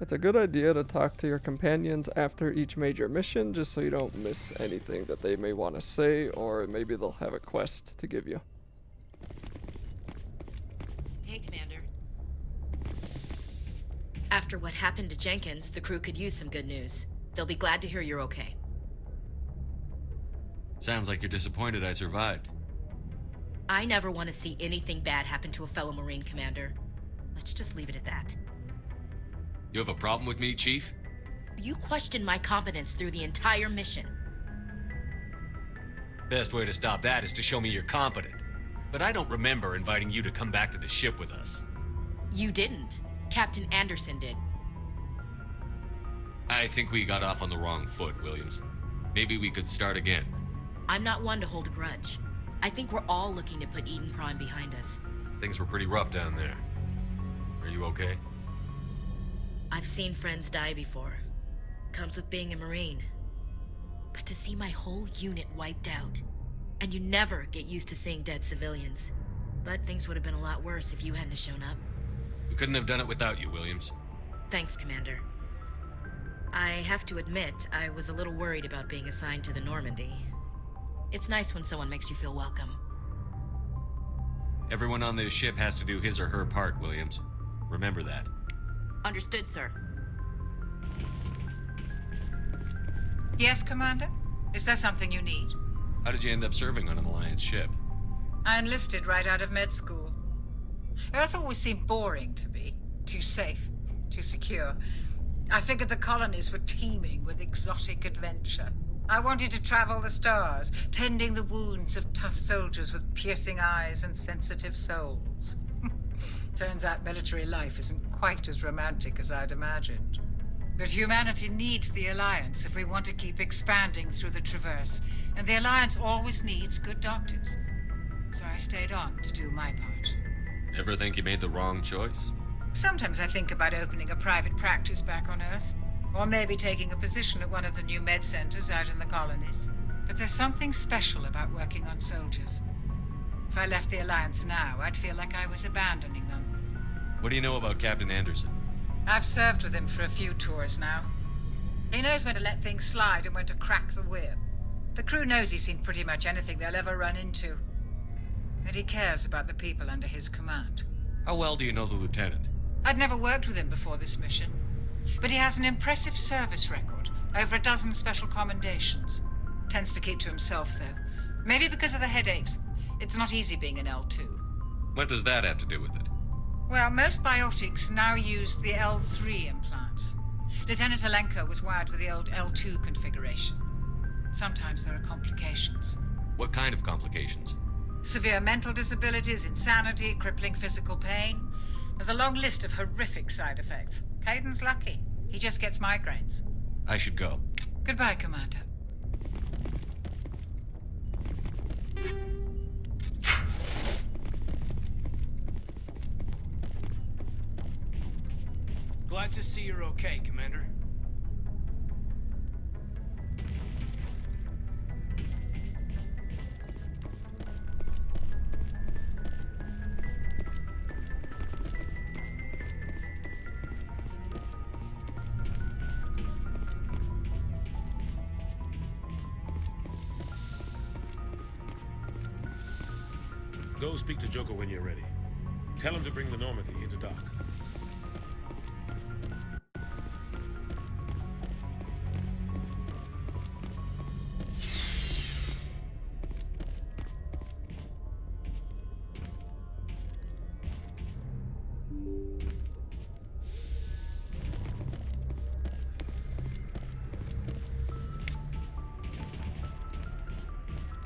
It's a good idea to talk to your companions after each major mission just so you don't miss anything that they may want to say, or maybe they'll have a quest to give you. Hey, Commander. After what happened to Jenkins, the crew could use some good news. They'll be glad to hear you're okay. Sounds like you're disappointed I survived. I never want to see anything bad happen to a fellow Marine, Commander. Let's just leave it at that. You have a problem with me, Chief? You questioned my competence through the entire mission. Best way to stop that is to show me you're competent. But I don't remember inviting you to come back to the ship with us. You didn't. Captain Anderson did. I think we got off on the wrong foot, Williams. Maybe we could start again. I'm not one to hold a grudge. I think we're all looking to put Eden Prime behind us. Things were pretty rough down there. Are you okay? I've seen friends die before. Comes with being a Marine. But to see my whole unit wiped out, and you never get used to seeing dead civilians. But things would have been a lot worse if you hadn't shown up. We couldn't have done it without you, Williams. Thanks, Commander. I have to admit, I was a little worried about being assigned to the Normandy. It's nice when someone makes you feel welcome. Everyone on this ship has to do his or her part, Williams. Remember that. Understood, sir. Yes, Commander? Is there something you need? How did you end up serving on an Alliance ship? I enlisted right out of med school. Earth always seemed boring to me. Too safe, too secure. I figured the colonies were teeming with exotic adventure. I wanted to travel the stars, tending the wounds of tough soldiers with piercing eyes and sensitive souls. Turns out military life isn't quite as romantic as I'd imagined. But humanity needs the Alliance if we want to keep expanding through the Traverse, and the Alliance always needs good doctors. So I stayed on to do my part. Ever think you made the wrong choice? Sometimes I think about opening a private practice back on Earth, or maybe taking a position at one of the new med centers out in the colonies. But there's something special about working on soldiers. If I left the Alliance now, I'd feel like I was abandoning them. What do you know about Captain Anderson? I've served with him for a few tours now. He knows when to let things slide and when to crack the whip. The crew knows he's seen pretty much anything they'll ever run into. And he cares about the people under his command. How well do you know the lieutenant? I'd never worked with him before this mission. But he has an impressive service record, over a dozen special commendations. Tends to keep to himself, though. Maybe because of the headaches. It's not easy being an L2. What does that have to do with it? Well, most biotics now use the L3 implants. Lieutenant Alenko was wired with the old L2 configuration. Sometimes there are complications. What kind of complications? Severe mental disabilities, insanity, crippling physical pain. There's a long list of horrific side effects. Caden's lucky. He just gets migraines. I should go. Goodbye, Commander. Glad to see you're okay, Commander. Go speak to Joker when you're ready. Tell him to bring the Normandy into dock.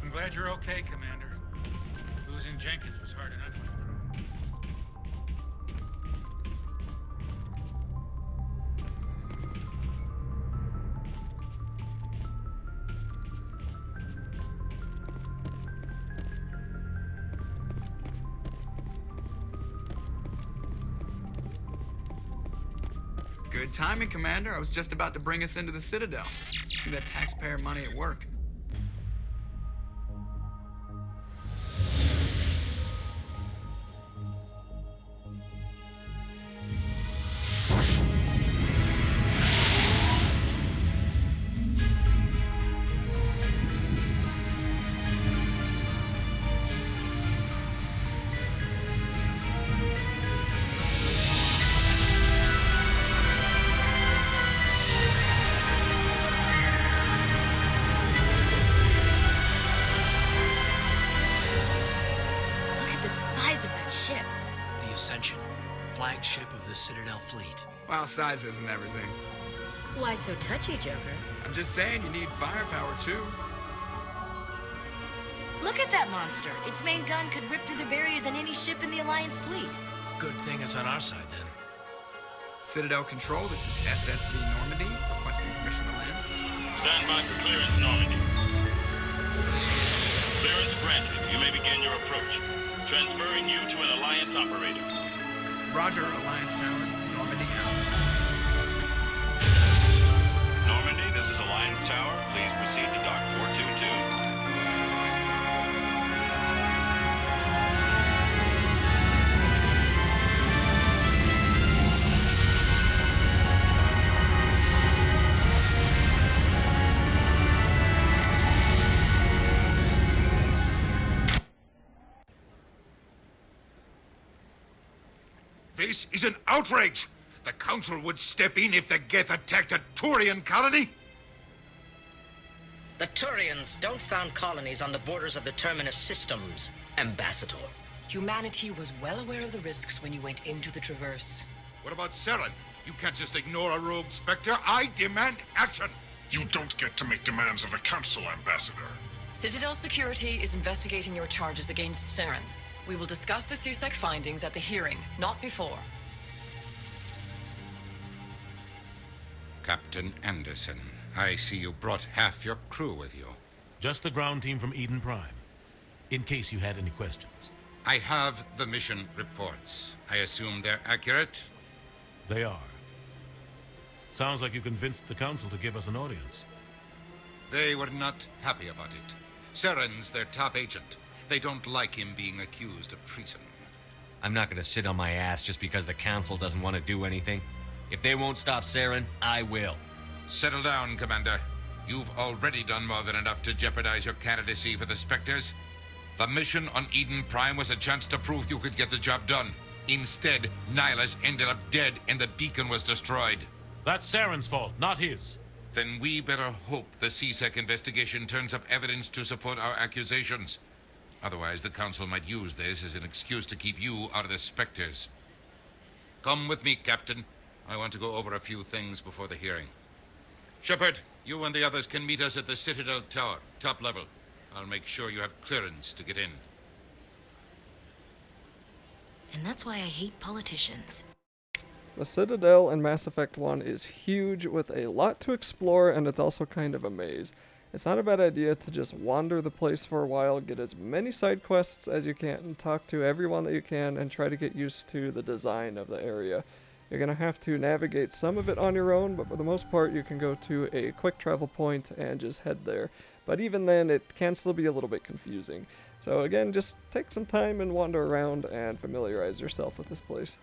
I'm glad you're okay, Commander. Losing Jenkins was hard enough on the crew. Good timing, Commander. I was just about to bring us into the Citadel. See that taxpayer money at work. the Citadel fleet. Well, size isn't everything. Why so touchy, Joker? I'm just saying you need firepower, too. Look at that monster. Its main gun could rip through the barriers on any ship in the Alliance fleet. Good thing it's on our side, then. Citadel Control, this is SSV Normandy, requesting permission to land. Stand by for clearance, Normandy. Clearance granted. You may begin your approach. Transferring you to an Alliance operator. Roger, Alliance Tower, Normandy out. Normandy, this is Alliance Tower. Please proceed to Dock 422. This is an outrage! The Council would step in if the Geth attacked a Turian colony? The Turians don't found colonies on the borders of the Terminus systems, Ambassador. Humanity was well aware of the risks when you went into the Traverse. What about Saren? You can't just ignore a rogue Spectre. I demand action! You don't get to make demands of the Council, Ambassador. Citadel Security is investigating your charges against Saren. We will discuss the CSEC findings at the hearing, not before. Captain Anderson, I see you brought half your crew with you. Just the ground team from Eden Prime, in case you had any questions. I have the mission reports. I assume they're accurate? They are. Sounds like you convinced the Council to give us an audience. They were not happy about it. Saren's their top agent. They don't like him being accused of treason. I'm not gonna sit on my ass just because the Council doesn't want to do anything. If they won't stop Saren, I will. Settle down, Commander. You've already done more than enough to jeopardize your candidacy for the Spectres. The mission on Eden Prime was a chance to prove you could get the job done. Instead, Nihilus ended up dead and the beacon was destroyed. That's Saren's fault, not his. Then we better hope the CSEC investigation turns up evidence to support our accusations. Otherwise, the Council might use this as an excuse to keep you out of the Spectres. Come with me, Captain. I want to go over a few things before the hearing. Shepard, you and the others can meet us at the Citadel Tower, top level. I'll make sure you have clearance to get in. And that's why I hate politicians. The Citadel in Mass Effect 1 is huge with a lot to explore, and it's also kind of a maze. It's not a bad idea to just wander the place for a while, get as many side quests as you can, and talk to everyone that you can, and try to get used to the design of the area. You're going to have to navigate some of it on your own, but for the most part you can go to a quick travel point and just head there. But even then, it can still be a little bit confusing. So again, just take some time and wander around and familiarize yourself with this place.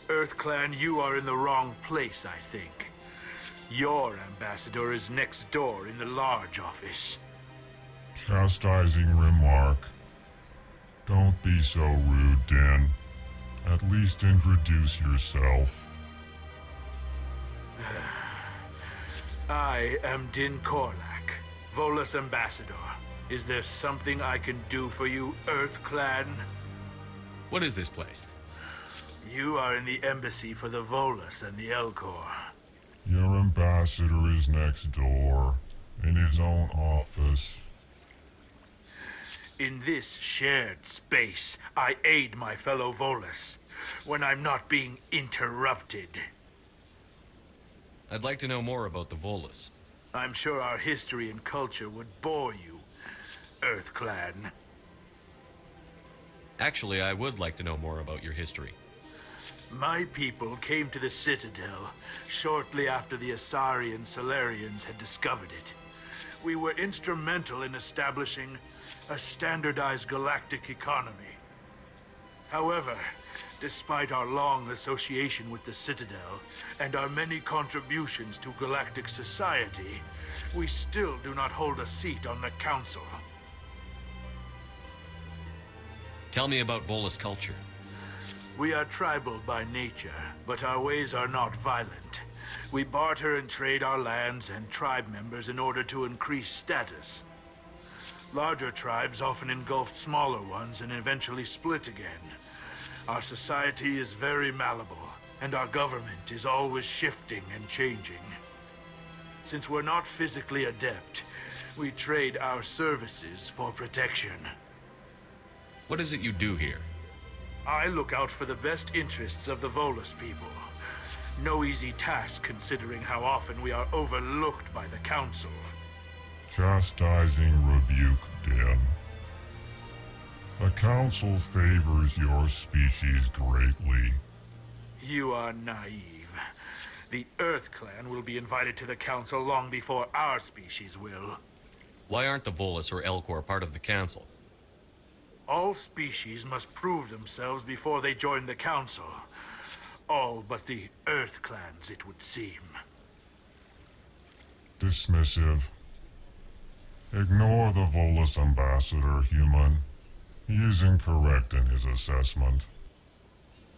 EarthClan, you are in the wrong place, I think. Your ambassador is next door in the large office. Chastising remark. Don't be so rude, Dan. At least introduce yourself. I am Din Korlak, Volus ambassador. Is there something I can do for you, EarthClan? What is this place? You are in the embassy for the Volus and the Elcor. Your ambassador is next door, in his own office. In this shared space, I aid my fellow Volus when I'm not being interrupted. I'd like to know more about the Volus. I'm sure our history and culture would bore you, EarthClan. Actually, I would like to know more about your history. My people came to the Citadel shortly after the Asari and Solarians had discovered it. We were instrumental in establishing a standardized galactic economy. However, despite our long association with the Citadel and our many contributions to galactic society, we still do not hold a seat on the Council. Tell me about Volus culture. We are tribal by nature, but our ways are not violent. We barter and trade our lands and tribe members in order to increase status. Larger tribes often engulf smaller ones and eventually split again. Our society is very malleable, and our government is always shifting and changing. Since we're not physically adept, we trade our services for protection. What is it you do here? I look out for the best interests of the Volus people. No easy task considering how often we are overlooked by the Council. Chastising rebuke, Den. The Council favors your species greatly. You are naive. The Earth Clan will be invited to the Council long before our species will. Why aren't the Volus or Elcor part of the Council? All species must prove themselves before they join the Council. All but the Earth Clans, it would seem. Dismissive. Ignore the Volus ambassador, human. He is incorrect in his assessment.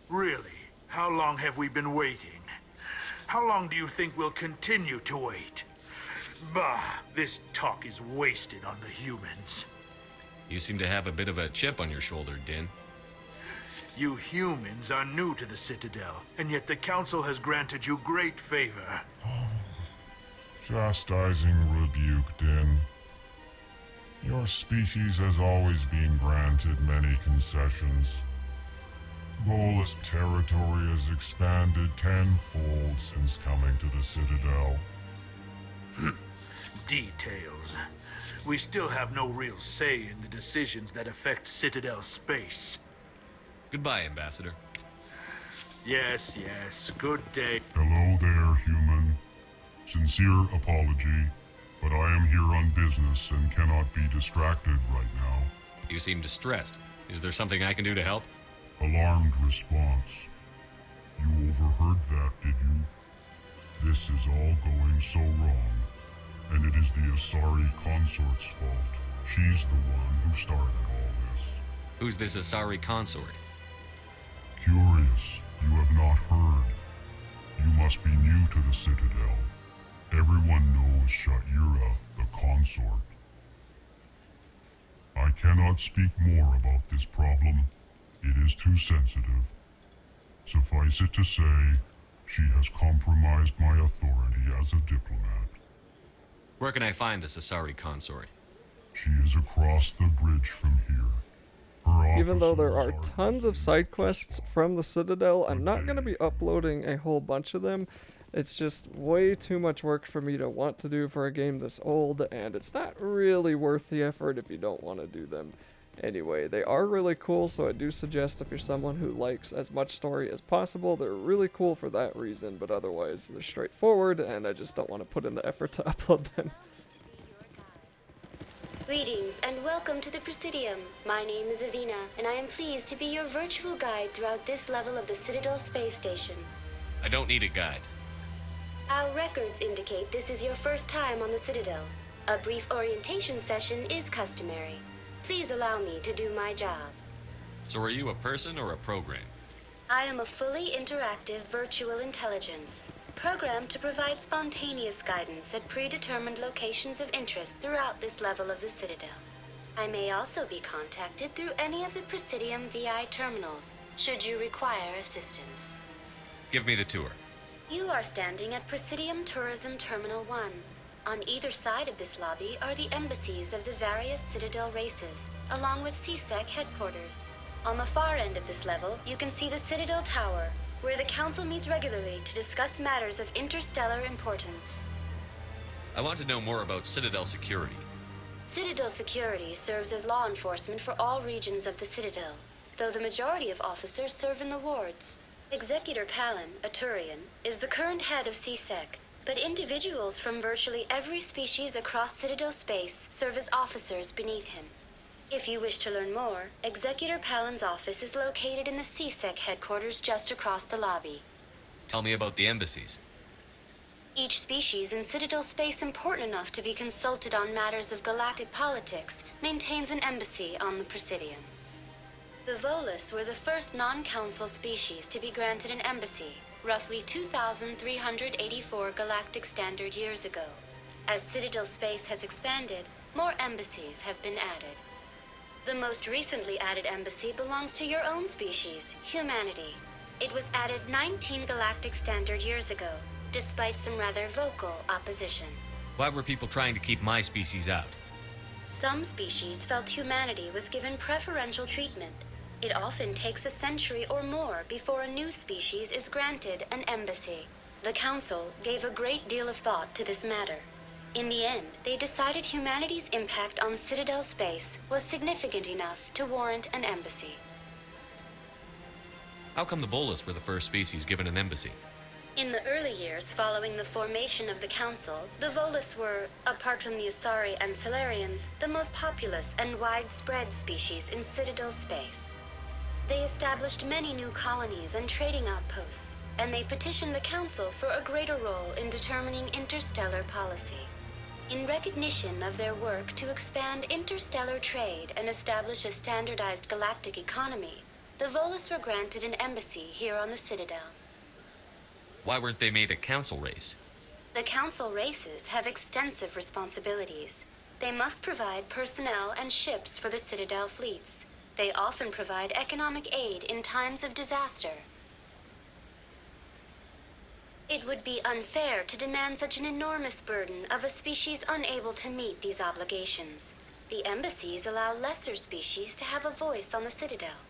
Really? How long have we been waiting? How long do you think we'll continue to wait? Bah, this talk is wasted on the humans. You seem to have a bit of a chip on your shoulder, Din. You humans are new to the Citadel, and yet the Council has granted you great favor. Chastising rebuke, Din. Your species has always been granted many concessions. Volus territory has expanded tenfold since coming to the Citadel. Details. We still have no real say in the decisions that affect Citadel space. Goodbye, Ambassador. Yes, yes. Good day. Hello there, human. Sincere apology, but I am here on business and cannot be distracted right now. You seem distressed. Is there something I can do to help? Alarmed response. You overheard that, did you? This is all going so wrong, and it is the Asari consort's fault. She's the one who started all this. Who's this Asari consort? Curious, you have not heard. You must be new to the Citadel. Everyone knows Sha'ira, the consort. I cannot speak more about this problem. It is too sensitive. Suffice it to say, she has compromised my authority as a diplomat. Where can I find this Asari consort? She is across the bridge from here. Even though there are tons of side quests from the Citadel, I'm not going to be uploading a whole bunch of them. It's just way too much work for me to want to do for a game this old, and it's not really worth the effort if you don't want to do them. Anyway, they are really cool, so I do suggest if you're someone who likes as much story as possible, they're really cool for that reason, but otherwise they're straightforward, and I just don't want to put in the effort to upload them. Greetings and welcome to the Presidium. My name is Avina, and I am pleased to be your virtual guide throughout this level of the Citadel space station. I don't need a guide. Our records indicate this is your first time on the Citadel. A brief orientation session is customary. Please allow me to do my job. So are you a person or a program? I am a fully interactive virtual intelligence, programmed to provide spontaneous guidance at predetermined locations of interest throughout this level of the Citadel. I may also be contacted through any of the Presidium VI terminals, should you require assistance. Give me the tour. You are standing at Presidium Tourism Terminal 1. On either side of this lobby are the embassies of the various Citadel races, along with CSEC headquarters. On the far end of this level, you can see the Citadel Tower, where the Council meets regularly to discuss matters of interstellar importance. I want to know more about Citadel security. Citadel security serves as law enforcement for all regions of the Citadel, though the majority of officers serve in the wards. Executor Palin, a Turian, is the current head of CSEC, but individuals from virtually every species across Citadel space serve as officers beneath him. If you wish to learn more, Executor Palin's office is located in the CSEC headquarters just across the lobby. Tell me about the embassies. Each species in Citadel space important enough to be consulted on matters of galactic politics maintains an embassy on the Presidium. The Volus were the first non-council species to be granted an embassy, roughly 2,384 galactic standard years ago. As Citadel space has expanded, more embassies have been added. The most recently added embassy belongs to your own species, humanity. It was added 19 galactic standard years ago, despite some rather vocal opposition. Why were people trying to keep my species out? Some species felt humanity was given preferential treatment. It often takes a century or more before a new species is granted an embassy. The Council gave a great deal of thought to this matter. In the end, they decided humanity's impact on Citadel space was significant enough to warrant an embassy. How come the Volus were the first species given an embassy? In the early years following the formation of the Council, the Volus were, apart from the Asari and Solarians, the most populous and widespread species in Citadel space. They established many new colonies and trading outposts, and they petitioned the Council for a greater role in determining interstellar policy. In recognition of their work to expand interstellar trade and establish a standardized galactic economy, the Volus were granted an embassy here on the Citadel. Why weren't they made a council race? The Council races have extensive responsibilities. They must provide personnel and ships for the Citadel fleets. They often provide economic aid in times of disaster. It would be unfair to demand such an enormous burden of a species unable to meet these obligations. The embassies allow lesser species to have a voice on the Citadel.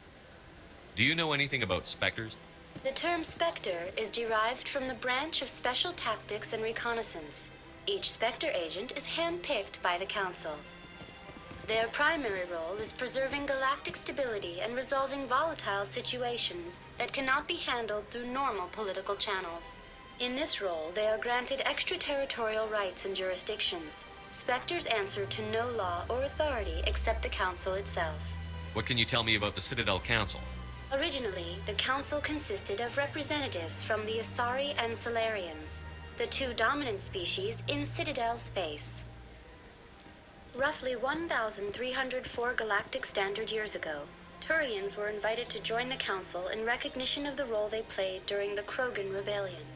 Do you know anything about specters? The term Spectre is derived from the branch of Special Tactics and Reconnaissance. Each Spectre agent is handpicked by the Council. Their primary role is preserving galactic stability and resolving volatile situations that cannot be handled through normal political channels. In this role, they are granted extraterritorial rights and jurisdictions. Spectres answer to no law or authority except the Council itself. What can you tell me about the Citadel Council? Originally, the Council consisted of representatives from the Asari and Solarians, the two dominant species in Citadel space. Roughly 1,304 galactic standard years ago, Turians were invited to join the Council in recognition of the role they played during the Krogan Rebellion.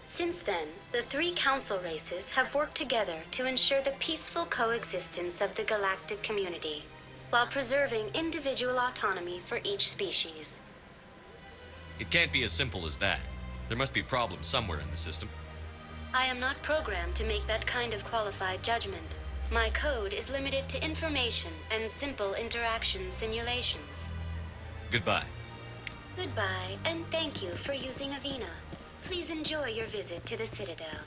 Since then, the three Council races have worked together to ensure the peaceful coexistence of the galactic community, while preserving individual autonomy for each species. It can't be as simple as that. There must be problems somewhere in the system. I am not programmed to make that kind of qualified judgment. My code is limited to information and simple interaction simulations. Goodbye. Goodbye, and thank you for using Avina. Please enjoy your visit to the Citadel.